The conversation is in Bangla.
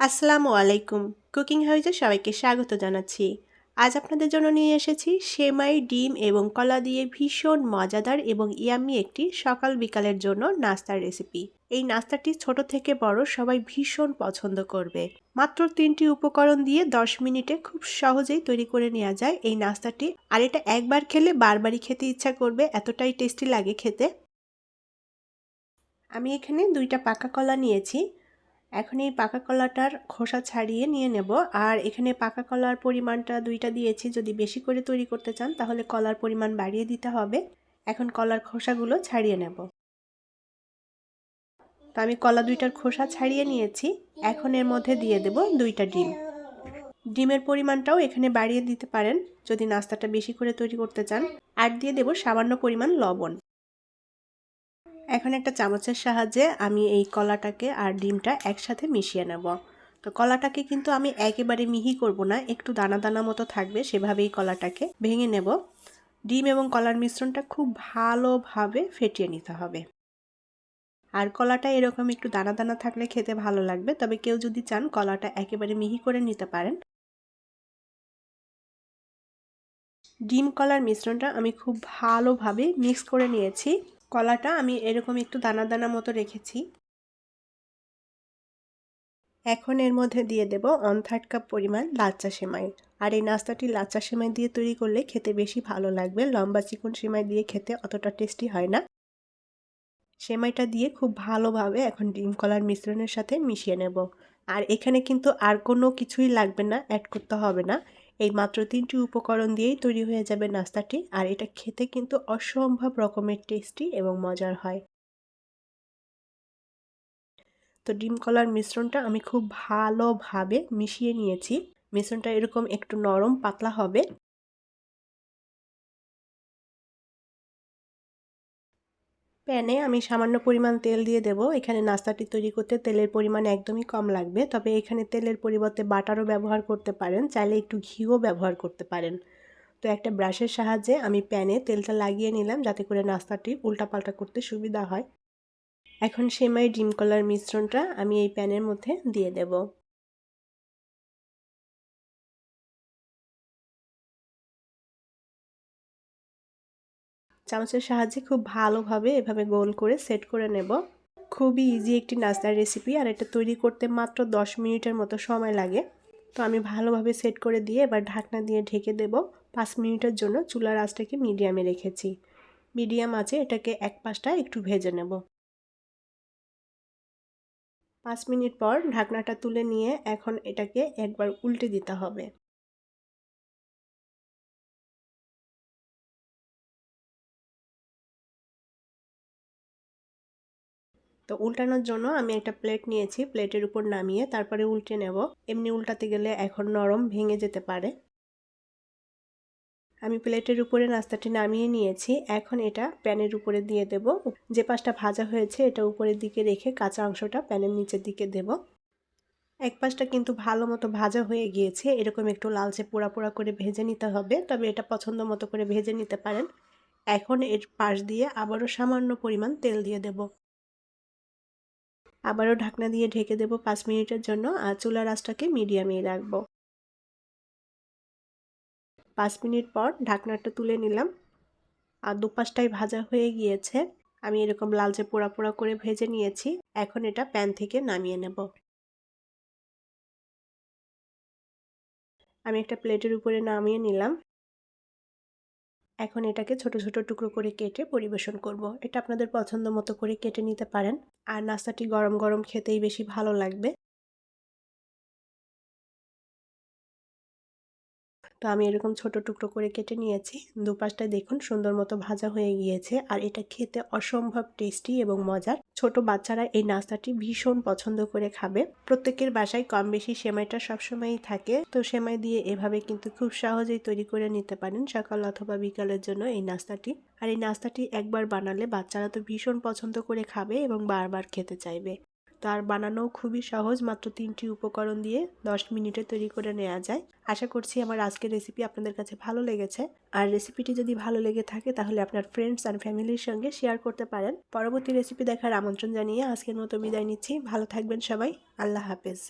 আসসালামু আলাইকুম। কুকিং হাউসে সবাইকে স্বাগত জানাচ্ছি। আজ আপনাদের জন্য নিয়ে এসেছি সেমাই, ডিম এবং কলা দিয়ে ভীষণ মজাদার এবং ইয়াম্মি একটি সকাল বিকালের জন্য নাস্তার রেসিপি। এই নাস্তাটি ছোট থেকে বড় সবাই ভীষণ পছন্দ করবে। মাত্র 3টি উপকরণ দিয়ে 10 মিনিটে খুব সহজেই তৈরি করে নেওয়া যায় এই নাস্তাটি। আর এটা একবার খেলে বারবারই খেতে ইচ্ছা করবে, এতটাই টেস্টি লাগে খেতে। আমি এখানে 2টা পাকা কলা নিয়েছি। এখন এই পাকা কলাটার খোসা ছাড়িয়ে নিয়ে নেব। আর এখানে পাকা কলার পরিমাণটা 2টা দিয়েছি, যদি বেশি করে তৈরি করতে চান তাহলে কলার পরিমাণ বাড়িয়ে দিতে হবে। এখন কলার খোসাগুলো ছাড়িয়ে নেব। তো আমি কলা 2টার খোসা ছাড়িয়ে নিয়েছি। এখন এর মধ্যে দিয়ে দেব 2টা ডিম। ডিমের পরিমাণটাও এখানে বাড়িয়ে দিতে পারেন যদি নাস্তাটা বেশি করে তৈরি করতে চান। আর দিয়ে দেব সামান্য পরিমাণ লবণ। এখন একটা চামচের সাহায্যে আমি এই কলাটাকে আর ডিমটা একসাথে মিশিয়ে নেব। তো কলাটাকে কিন্তু আমি একেবারে মিহি করব না, একটু দানা দানা মতো থাকবে, সেভাবেই কলাটাকে ভেঙে নেব। ডিম এবং কলার মিশ্রণটা খুব ভালোভাবে ফেটিয়ে নিতে হবে। আর কলাটা এরকম একটু দানা দানা থাকলে খেতে ভালো লাগবে, তবে কেউ যদি চান কলাটা একেবারে মিহি করে নিতে পারেন। ডিম কলার মিশ্রণটা আমি খুব ভালোভাবে মিক্স করে নিয়েছি। কলাটা আমি এরকম একটু দানা দানা মতো রেখেছি। এখন এর মধ্যে দিয়ে দেব 1/3 কাপ পরিমাণ লাচ্চা সেমাই। আর এই নাস্তাটি লাচ্চা সেমাই দিয়ে তৈরি করলে খেতে বেশি ভালো লাগবে, লম্বা চিকন সেমাই দিয়ে খেতে অতটা টেস্টি হয় না। সেমাইটা দিয়ে খুব ভালোভাবে এখন ডিম কলার মিশ্রণের সাথে মিশিয়ে নেব। আর এখানে কিন্তু আর কোনো কিছুই লাগবে না, অ্যাড করতে হবে না। এই মাত্র 3টি উপকরণ দিয়েই তৈরি হয়ে যাবে নাস্তাটি। আর এটা খেতে কিন্তু অসম্ভব রকমের টেস্টি এবং মজার হয়। তো ডিম কলার মিশ্রণটা আমি খুব ভালোভাবে মিশিয়ে নিয়েছি। মিশ্রণটা এরকম একটু নরম পাতলা হবে। প্যানে আমি সামান্য পরিমাণ তেল দিয়ে দেব। এখানে নাস্তাটি তৈরি করতে তেলের পরিমাণ একদমই কম লাগবে, তবে এখানে তেলের পরিবর্তে বাটারও ব্যবহার করতে পারেন, চাইলে একটু ঘিও ব্যবহার করতে পারেন। তো একটা ব্রাশের সাহায্যে আমি প্যানে তেলটা লাগিয়ে নিলাম যাতে করে নাস্তাটি উল্টাপাল্টা করতে সুবিধা হয়। এখন সেমাই ডিম কলার মিশ্রণটা আমি এই প্যানের মধ্যে দিয়ে দেব। চামচের সাহায্যে খুব ভালোভাবে এভাবে গোল করে সেট করে নেব। খুবই ইজি একটি নাস্তার রেসিপি, আর এটা তৈরি করতে মাত্র 10 মিনিটের মতো সময় লাগে। তো আমি ভালোভাবে সেট করে দিয়ে এবার ঢাকনা দিয়ে ঢেকে দেব। 5 মিনিটের জন্য চুলার আঁচটাকে মিডিয়ামে রেখেছি। মিডিয়াম আঁচে এটাকে এক পাশটা একটু ভেজে নেব। 5 মিনিট পর ঢাকনাটা তুলে নিয়ে এখন এটাকে একবার উল্টে দিতে হবে। তো উল্টানোর জন্য আমি একটা প্লেট নিয়েছি, প্লেটের উপর নামিয়ে তারপরে উল্টে নেব। এমনি উল্টাতে গেলে এখন নরম ভেঙে যেতে পারে। আমি প্লেটের উপরে নাস্তাটি নামিয়ে নিয়েছি। এখন এটা প্যানের উপরে দিয়ে দেব। যে পাশটা ভাজা হয়েছে এটা উপরের দিকে রেখে কাঁচা অংশটা প্যানের নিচের দিকে দেব। এক পাশটা কিন্তু ভালো মতো ভাজা হয়ে গিয়েছে, এরকম একটু লালচে পোড়া পোড়া করে ভেজে নিতে হবে, তবে এটা পছন্দ মতো করে ভেজে নিতে পারেন। এখন এর পাশ দিয়ে আবারও সামান্য পরিমাণ তেল দিয়ে দেব। আবারও ঢাকনা দিয়ে ঢেকে দেব 5 মিনিটের জন্য, আর চুলার আঁচটাকে মিডিয়ামেই রাখবো। 5 মিনিট পর ঢাকনাটা তুলে নিলাম। আর দুপাশটাই ভাজা হয়ে গিয়েছে। আমি এরকম লালচে পোড়া পোড়া করে ভেজে নিয়েছি। এখন এটা প্যান থেকে নামিয়ে নেব। আমি একটা প্লেটের উপরে নামিয়ে নিলাম। এখন এটাকে ছোট ছোট টুকরো করে কেটে পরিবেশন করব। এটা আপনাদের পছন্দ মতো করে কেটে নিতে পারেন। আর নাস্তাটি গরম গরম খেতেই বেশি ভালো লাগবে। তো আমি এরকম ছোট টুকরো করে কেটে নিয়েছি। দুপাশটায় দেখুন সুন্দর মতো ভাজা হয়ে গিয়েছে, আর এটা খেতে অসম্ভব টেস্টি এবং মজার। ছোট বাচ্চারা এই নাস্তাটি ভীষণ পছন্দ করে খাবে। প্রত্যেকের বাসায় কম বেশি সেমাইটা সবসময়ই থাকে, তো সেমাই দিয়ে এভাবে কিন্তু খুব সহজেই তৈরি করে নিতে পারেন সকাল অথবা বিকালের জন্য এই নাস্তাটি। আর এই নাস্তাটি একবার বানালে বাচ্চারা তো ভীষণ পছন্দ করে খাবে এবং বারবার খেতে চাইবে। তো আর বানানো খুবই সহজ, মাত্র 3টি উপকরণ দিয়ে 10 মিনিটে তৈরি করে নেওয়া যায়। আশা করছি আমার আজকের রেসিপি আপনাদের কাছে ভালো লেগেছে। আর রেসিপিটি যদি ভালো লেগে থাকে তাহলে আপনার ফ্রেন্ডস অ্যান্ড ফ্যামিলির সঙ্গে শেয়ার করতে পারেন। পরবর্তী রেসিপি দেখার আমন্ত্রণ জানিয়ে আজকের মতো বিদায় নিচ্ছি। ভালো থাকবেন সবাই। আল্লাহ হাফেজ।